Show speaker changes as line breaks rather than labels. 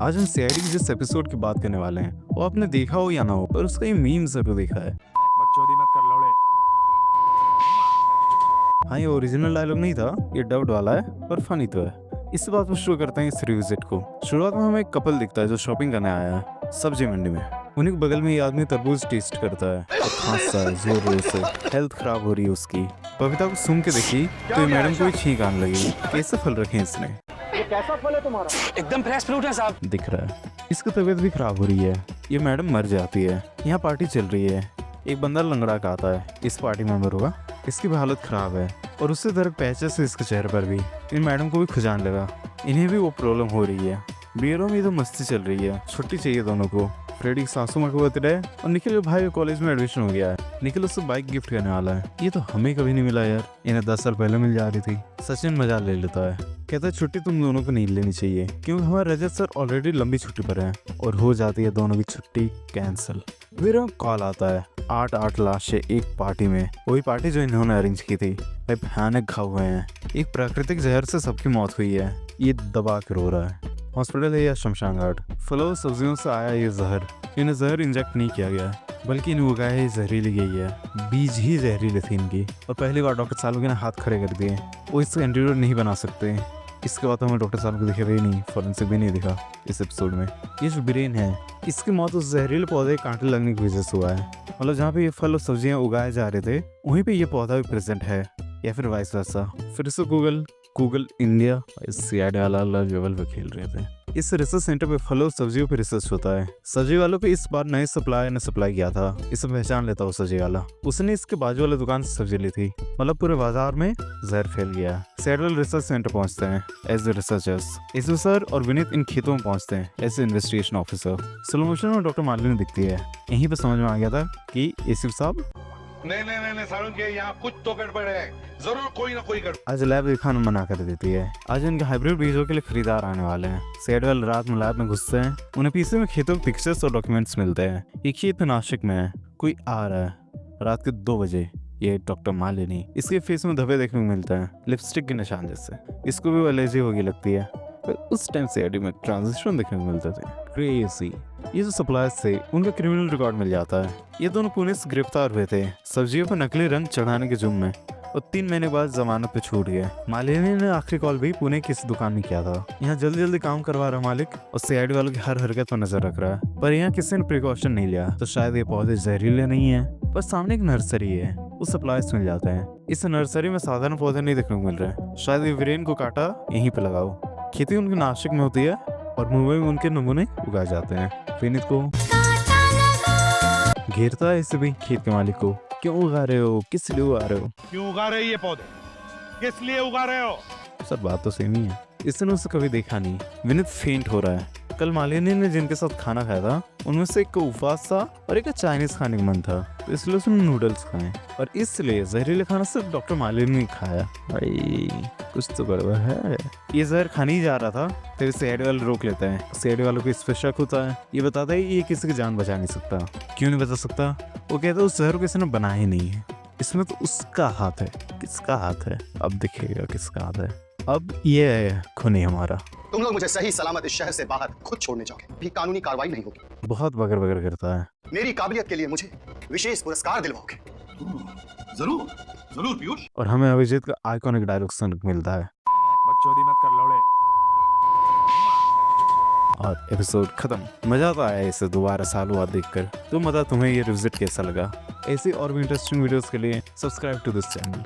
आज हम सीआईडी की जिस एपिसोड की बात करने वाले हैं वो आपने देखा हो या ना हो, पर उसका ये मीम जरूर देखा है।
बकचोदी मत कर लौड़े।
हाँ, ये ओरिजिनल डायलॉग नहीं था, ये डब्ड वाला है, पर फनी तो है। इस बात पर शुरू करते हैं इस रिविजिट को। शुरुआत में हमें एक कपल दिखता है जो शॉपिंग करने आया है सब्जी मंडी में। उन्हीं के बगल में ये आदमी तरबूज टेस्ट करता है और खांसता है जोर जोर से। हेल्थ खराब हो रही है उसकी। बबीता को सूंघ के देखी तो ये मैडम को ही छींक आने लगी। कैसे फल रखे हैं इसने?
ये कैसा फल है तुम्हारा? एकदम फ्रेश फ्रूट है साहब।
दिख रहा है इसकी तबीयत भी खराब हो रही है। ये मैडम मर जाती है। यहाँ पार्टी चल रही है। एक बंदा लंगड़ा का आता है, इस पार्टी मेंबर होगा। इसकी भी हालत खराब है और उससे दर्द पैचेस है इसके चेहरे पर भी। इन मैडम को भी खुजान लगा, इन्हें भी वो प्रॉब्लम हो रही है। बियरों में तो मस्ती चल रही है। छुट्टी चाहिए दोनों को। फ्रेडी की सासू माँ का बर्थडे है और निखिल के भाई कॉलेज में एडमिशन हो गया है। निखिल उससे बाइक गिफ्ट करने वाला है। ये तो हमें कभी नहीं मिला यार, इन्हें 10 साल पहले मिल जा रही थी। सचिन मजा ले लेता है, कहता है छुट्टी तुम दोनों को नहीं लेनी चाहिए क्योंकि हमारे रजत सर ऑलरेडी लंबी छुट्टी पर है। और हो जाती है दोनों की छुट्टी कैंसिल। फिर कॉल आता है 8 लाशें एक पार्टी में। वही पार्टी जो इन्होंने अरेंज की थी। भाई भयानक घाव हुए हैं। एक प्राकृतिक जहर से सबकी मौत हुई है। ये दबा कर रो रहा है। हॉस्पिटल है या शमशान घाट। फलों सब्जियों से आया ये जहर। इन्हें जहर इंजेक्ट नहीं किया गया बल्कि इन्हें उगाया ही जहरीली गई है। बीज ही जहरीले थे इनकी। और पहली बार डॉक्टर सालू ने हाथ खड़े कर दिए। वो इससे एंटीडोट नहीं बना सकते। इसके बाद हमें डॉक्टर सालू को दिखे भी नहीं, फॉरेंसिक भी नहीं दिखा इस एपिसोड में। ये जो ब्रेन है इसकी मौत उस जहरीले पौधे के कांटे लगने की वजह से हुआ है। मतलब जहाँ पे ये फल और सब्जियां उगाए जा रहे थे वहीं पे ये पौधा भी प्रेजेंट है, या फिर वाइस वर्सा। फिर से गूगल इंडिया सीआईडी वाला लेवल पे खेल रहे थे। इस रिसर्च सेंटर पे फलों और सब्जियों पे रिसर्च होता है। सब्जी वालों पे इस बार नए सप्लाई ने सप्लाई किया था। इसे पहचान लेता वो सब्जी वाला। उसने इसके बाजू वाले दुकान से सब्जी ली थी। मतलब पूरे बाजार में जहर फैल गया। सैडल रिसर्च सेंटर पहुंचते हैं एज रिसर्चर्स। इसु सर और विनीत इन खेतों में पहुंचते हैं as investigation officer. Slow motion में डॉक्टर मालिनी दिखती है। यहीं पे समझ में आ गया था कि एसीपी साहब
नहीं सारुण के यहाँ कुछ तो गड़बड़ है। जरूर कोई ना कोई गड़बड़।
आज लैब दिखाना मना कर देती है। आज इनके हाइब्रिड बीजों के लिए खरीदार आने वाले हैं। सेडवेल रात में लैब में घुसते हैं। उन्हें पीछे में खेतों के पिक्चर्स और डॉक्यूमेंट्स मिलते हैं। एक खेत में नासिक में है। कोई आ रहा है रात के 2 बजे। ये डॉक्टर मालिनी। इसके फेस में धब्बे देखने को मिलता है, लिपस्टिक के निशान जैसे। इसको भी एलर्जी होगी लगती है। पर उस टाइम सीआईडी में ट्रांजिशन देखने को मिलते थे। क्रेजी। ये जो सप्लायर्स थे उनका क्रिमिनल रिकॉर्ड मिल जाता है। ये दोनों पुणे से गिरफ्तार हुए थे सब्जियों पर नकली रंग चढ़ाने के जुर्म में और 3 महीने बाद जमानत पे छूट गए। मालिनी ने आखिरी कॉल भी पुणे की इस दुकान में किया था। यहाँ जल्दी काम करवा रहा मालिक और सीआईडी वालों की हर हरकत पर नजर रख रहा है। पर यहाँ किसी ने प्रिकॉशन नहीं लिया तो शायद ये पौधे जहरीले नहीं है। पर सामने एक नर्सरी है, उस सप्लायर्स मिल जाते हैं। इस नर्सरी में साधारण पौधे नहीं देखने को मिल रहे। शायद ये वीरेन को काटा यहीं पे लगाओ। खेती उनके नासिक में होती है और मुंबई में उनके नमूने उगाए जाते हैं। विनीत को घेरता है इसे भी खेत के मालिक को। क्यों उगा रहे हो, किस लिए उगा रहे हो?
क्यों उगा रहे ये पौधे? किस लिए उगा रहे हो?
सर बात तो सेम ही है। इसने उसे कभी देखा नहीं। विनीत फेंट हो रहा है। कल मालिनी ने जिनके साथ खाना खाया था उनमें से एक को उपवास था और एक का चाइनीज खाने का मन था, तो इसलिए उसने नूडल्स खाए और इसलिए जहरीले खाना सिर्फ डॉक्टर मालिनी ने खाया। भाई कुछ तो गड़बड़ है। ये जहर खाने ही जा रहा था, फिर सीआईडी वाले रोक लेते हैं। सीआईडी वालों को इस पर शक होता है। ये बताता है ये किसी की जान बचा नहीं सकता। क्यों नहीं बचा सकता? वो कहता है उस जहर को किसी ने बनाया ही नहीं है, इसमें तो उसका हाथ है। किसका हाथ है? अब दिखेगा किसका हाथ है। अब ये खूनी हमारा।
तुम लोग मुझे सही सलामत इस शहर से बाहर खुद छोड़ने जाओगे, भी कानूनी कार्रवाई नहीं होगी।
बहुत बगर बगर करता है।
मेरी काबिलियत के लिए मुझे विशेष पुरस्कार दिलवाओगे।
जरूर जरूर पीयूष।
और हमें अभिजीत का आइकॉनिक डायलॉग सुनने को मिलता है।
बकचोदी मत कर लौड़े।
और एपिसोड खत्म। मजा तो आया इसे दोबारा सालों बाद देखकर। तो तुम्हें ये रिविजिट कैसा लगा? ऐसी और भी इंटरेस्टिंग वीडियोस के लिए सब्सक्राइब टू दिस चैनल।